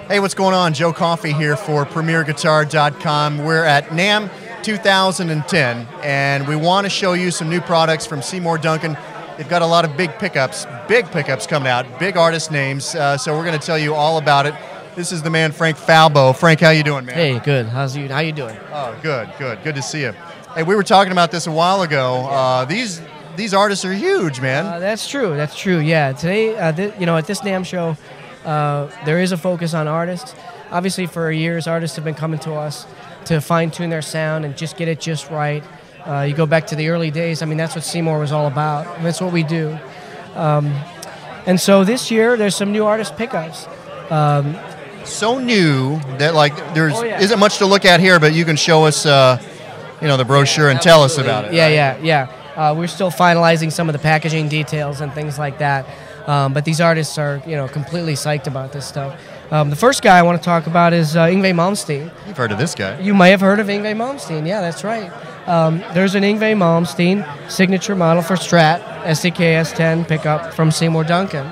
Hey, what's going on? Joe Coffey here for PremierGuitar.com. We're at NAMM 2010, and we want to show you some new products from Seymour Duncan. They've got a lot of big pickups coming out, big artist names, so we're going to tell you all about it. This is the man, Frank Falbo. Frank, how you doing, man? Hey, good. How you doing? Oh, good. Good to see you. Hey, we were talking about this a while ago. These artists are huge, man. That's true. Yeah. Today, at this NAMM show, there is a focus on artists. Obviously, for years, artists have been coming to us to fine-tune their sound and just get it just right. You go back to the early days. I mean, that's what Seymour was all about. And that's what we do. And so this year, there's some new artist pickups. So new that there isn't much to look at here, but you can show us, the brochure and tell us about it. Yeah. We're still finalizing some of the packaging details and things like that. But these artists are, completely psyched about this stuff. The first guy I want to talk about is Yngwie Malmsteen. You've heard of this guy. You may have heard of Yngwie Malmsteen. Yeah, that's right. There's an Yngwie Malmsteen signature model for Strat, STK-S10 pickup from Seymour Duncan.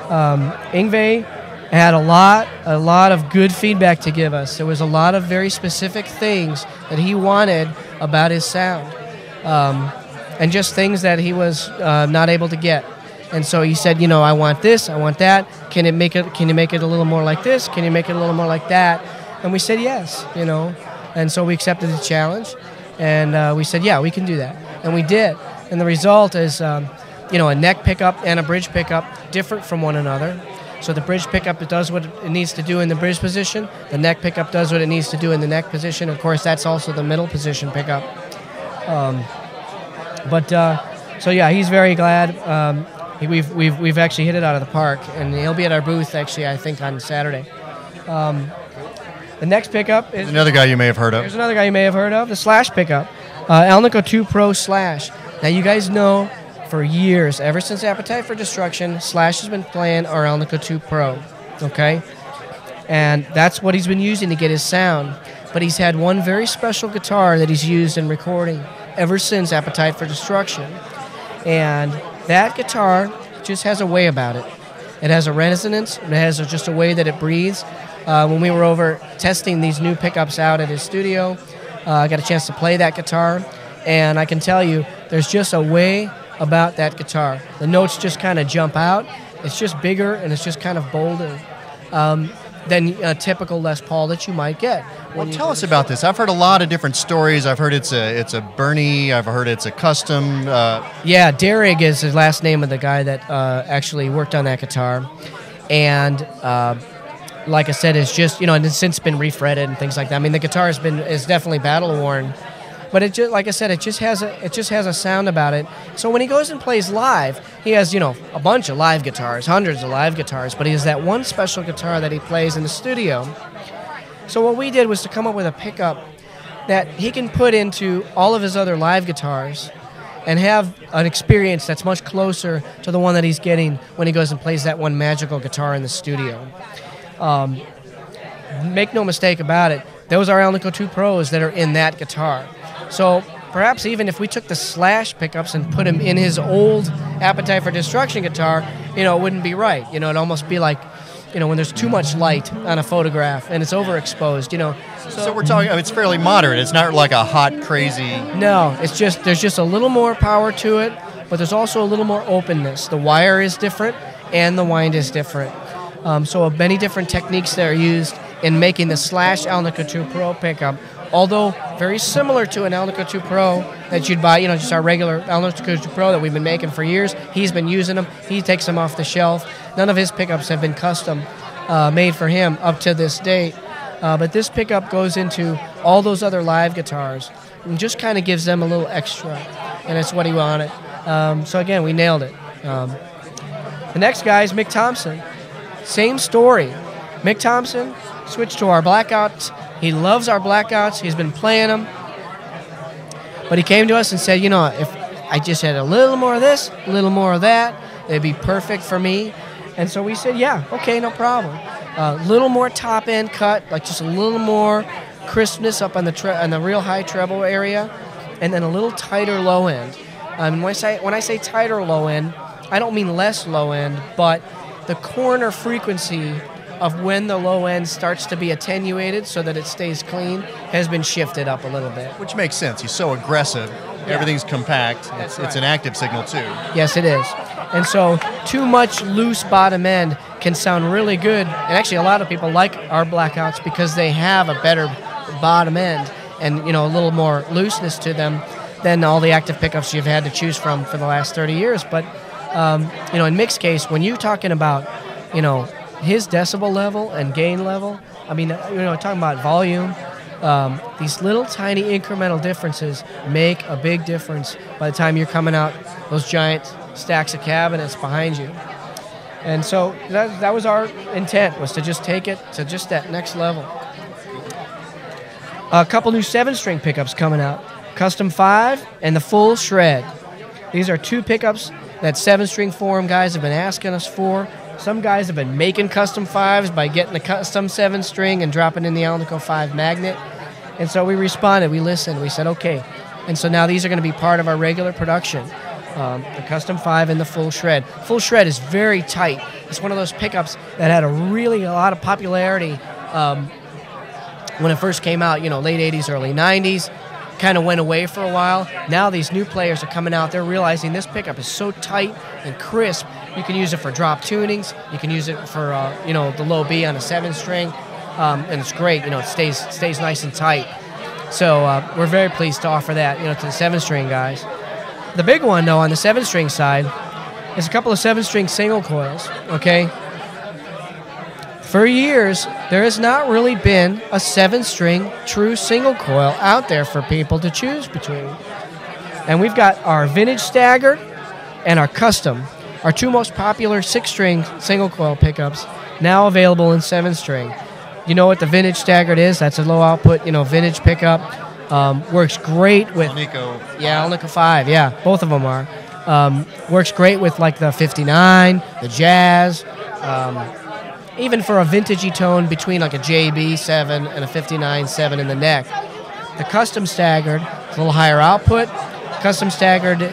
Yngwie had a lot of good feedback to give us. There was a lot of very specific things that he wanted about his sound, and just things that he was not able to get. And so he said, I want this, I want that. Can you make it a little more like this? Can you make it a little more like that? And we said yes, And so we accepted the challenge, and we said, yeah, we can do that, and we did. And the result is, a neck pickup and a bridge pickup different from one another. So the bridge pickup, it does what it needs to do in the bridge position. The neck pickup does what it needs to do in the neck position. Of course, that's also the middle position pickup. So yeah, he's very glad. We've actually hit it out of the park, and he'll be at our booth actually, I think, on Saturday. The next pickup is another guy you may have heard of. There's another guy you may have heard of, the Slash pickup, Alnico II Pro Slash. Now you guys know, for years, ever since Appetite for Destruction, Slash has been playing our Alnico II Pro, okay? And that's what he's been using to get his sound. But he's had one very special guitar that he's used in recording ever since Appetite for Destruction. And that guitar just has a way about it. It has a resonance. It has just a way that it breathes. When we were over testing these new pickups out at his studio, I got a chance to play that guitar. And I can tell you, there's just a way about that guitar. The notes just kind of jump out. It's just bigger, and it's just kind of bolder than a typical Les Paul that you might get. Well, tell us about this. I've heard a lot of different stories. I've heard it's a Bernie. I've heard it's a custom. Yeah, Derrig is the last name of the guy that actually worked on that guitar. And like I said, it's just, and it's since been refretted and things like that. I mean, the guitar is definitely battle-worn. But it just, like I said, it just has a sound about it. So when he goes and plays live, he has a bunch of live guitars, hundreds of live guitars, but he has that one special guitar that he plays in the studio. So what we did was to come up with a pickup that he can put into all of his other live guitars and have an experience that's much closer to the one that he's getting when he goes and plays that one magical guitar in the studio. Make no mistake about it, those are Alnico II Pros that are in that guitar. So perhaps even if we took the Slash pickups and put them in his old Appetite for Destruction guitar, it wouldn't be right. It'd almost be like, when there's too much light on a photograph and it's overexposed, So we're talking, it's fairly moderate. It's not like a hot, crazy. No, there's just a little more power to it, but there's also a little more openness. The wire is different and the wind is different. So many different techniques that are used in making the Slash Alnico II Pro pickup. Although very similar to an Alnico II Pro that you'd buy, just our regular Alnico II Pro that we've been making for years. He's been using them. He takes them off the shelf. None of his pickups have been custom made for him up to this date. But this pickup goes into all those other live guitars and just kind of gives them a little extra. And it's what he wanted. So again, we nailed it. The next guy is Mick Thompson. Same story. Mick Thompson switched to our Blackouts. He loves our Blackouts. He's been playing them. But he came to us and said, if I just had a little more of this, a little more of that, it'd be perfect for me. And so we said, yeah, okay, no problem. A little more top-end cut, like just a little more crispness up on the real high treble area, and then a little tighter low end. When I say tighter low end, I don't mean less low end, but the corner frequency of when the low end starts to be attenuated so that it stays clean has been shifted up a little bit. Which makes sense. He's so aggressive. Yeah. Everything's compact. It's an active signal too. Yes, it is. And so too much loose bottom end can sound really good. And actually a lot of people like our blackouts because they have a better bottom end and a little more looseness to them than all the active pickups you've had to choose from for the last 30 years. But in Mick's case, when you're talking about his decibel level and gain level, I mean, talking about volume, these little tiny incremental differences make a big difference by the time you're coming out those giant stacks of cabinets behind you. And so that was our intent, was to just take it to just that next level. A couple new 7-string pickups coming out, Custom 5 and the Full Shred. These are 2 pickups that 7-string forum guys have been asking us for. Some guys have been making custom 5s by getting a custom 7-string and dropping in the Alnico 5 magnet. And so we responded, we listened, we said, okay. And so now these are going to be part of our regular production. The Custom 5 and the Full Shred. Full Shred is very tight. It's one of those pickups that had a lot of popularity when it first came out, late 80s, early 90s. Kind of went away for a while. Now these new players are coming out. They're realizing this pickup is so tight and crisp. You can use it for drop tunings. You can use it for the low B on a 7-string, and it's great. It stays nice and tight. So we're very pleased to offer that to the 7-string guys. The big one though on the 7-string side is a couple of 7-string single coils. Okay. For years, there has not really been a 7-string true single coil out there for people to choose between. And we've got our vintage Staggered and our custom, our 2 most popular 6-string single coil pickups, now available in 7-string. You know what the vintage Staggered is? That's a low output, vintage pickup. Works great with Alnico. Yeah, Alnico 5. Yeah, both of them are. Works great with like the 59, the Jazz. Even for a vintagey tone between like a JB7 and a 59-7 in the neck. The custom Staggered is a little higher output. Custom Staggered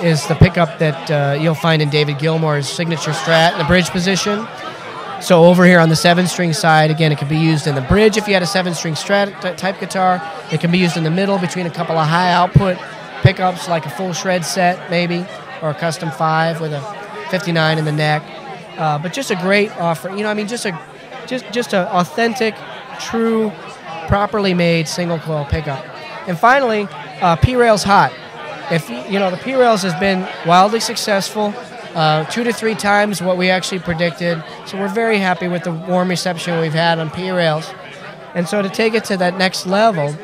is the pickup that you'll find in David Gilmour's signature Strat in the bridge position. So over here on the 7-string side, again, it can be used in the bridge if you had a 7-string Strat type guitar. It can be used in the middle between a couple of high output pickups like a Full Shred set maybe, or a Custom 5 with a 59 in the neck. But just a great offer, just a authentic, true, properly made single coil pickup. And finally, P-Rail's hot. If the P-Rails has been wildly successful, 2 to 3 times what we actually predicted. So we're very happy with the warm reception we've had on P-Rails. And so to take it to that next level,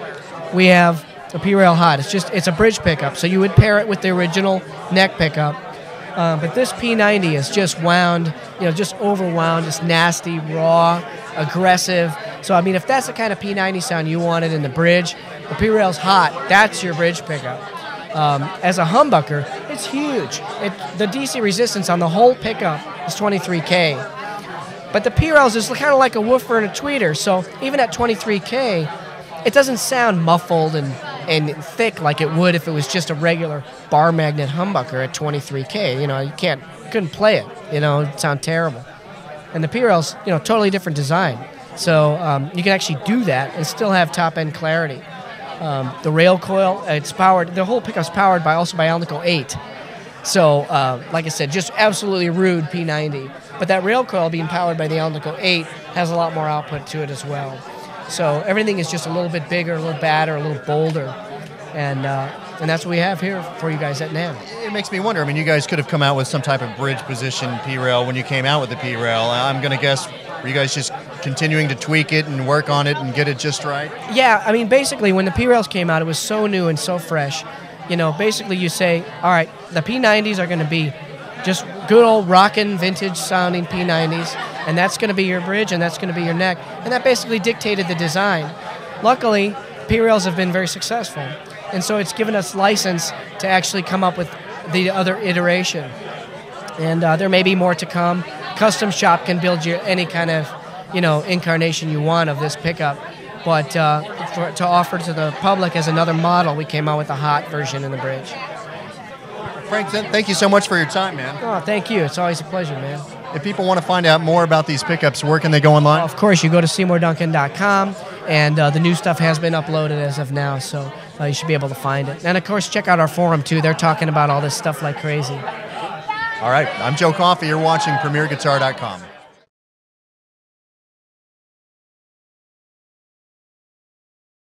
we have the P-Rail hot. It's a bridge pickup, so you would pair it with the original neck pickup. But this P90 is just wound, just overwound, just nasty, raw, aggressive. So, I mean, if that's the kind of P90 sound you wanted in the bridge, the P-Rail's hot. That's your bridge pickup. As a humbucker, it's huge. The DC resistance on the whole pickup is 23K. But the P-Rails is kind of like a woofer and a tweeter. So even at 23K, it doesn't sound muffled and thick like it would if it was just a regular bar magnet humbucker at 23K. You couldn't play it. It'd sound terrible. And the P-Rail's, totally different design. So you can actually do that and still have top-end clarity. The rail coil, it's powered. The whole pickup's powered by Alnico 8. So, like I said, just absolutely rude P90. But that rail coil being powered by the Alnico 8 has a lot more output to it as well. So everything is just a little bit bigger, a little badder, a little bolder. And that's what we have here for you guys at NAMM. It makes me wonder, you guys could have come out with some type of bridge position P-Rail when you came out with the P-Rail. I'm going to guess, were you guys just continuing to tweak it and work on it and get it just right? Yeah, basically when the P-Rails came out, it was so new and so fresh. Basically you say, all right, the P90s are going to be just good old rockin' vintage sounding P90s, and that's going to be your bridge and that's going to be your neck. And that basically dictated the design. Luckily, P-Rails have been very successful. And so it's given us license to actually come up with the other iteration. And there may be more to come. Custom shop can build you any kind of, incarnation you want of this pickup. But to offer to the public as another model, we came out with the hot version in the bridge. Frank, thank you so much for your time, man. Oh, thank you. It's always a pleasure, man. if people want to find out more about these pickups, where can they go online? Of course, you go to SeymourDuncan.com, and the new stuff has been uploaded as of now, so you should be able to find it. And of course, check out our forum too. They're talking about all this stuff like crazy. All right, I'm Joe Coffey. You're watching PremierGuitar.com.